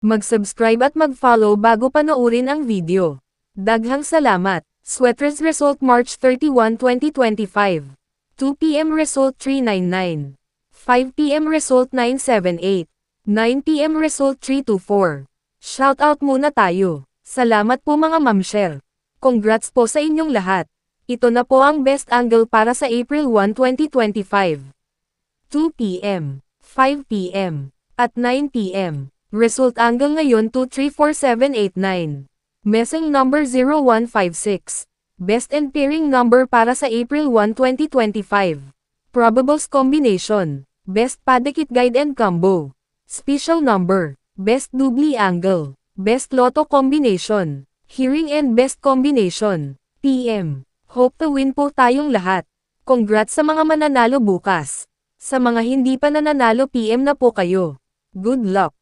Mag-subscribe at mag-follow bago panoorin ang video. Daghang salamat. Sweaters result March 31, 2025. 2 p.m. result 399. 5 p.m. result 978. 9 p.m. result 324. Shoutout muna tayo. Salamat po mga mamshare. Congrats po sa inyong lahat. Ito na po ang best angle para sa April 1, 2025. 2 p.m., 5 p.m., at 9 p.m. Result angle ngayon 234789. Messing number 0156. Best and pairing number para sa April 1, 2025. Probables combination. Best padikit guide and combo. Special number. Best doubly angle. Best lotto combination. Hearing and best combination. PM. Hope to win po tayong lahat. Congrats sa mga mananalo bukas. Sa mga hindi pa nananalo PM na po kayo. Good luck.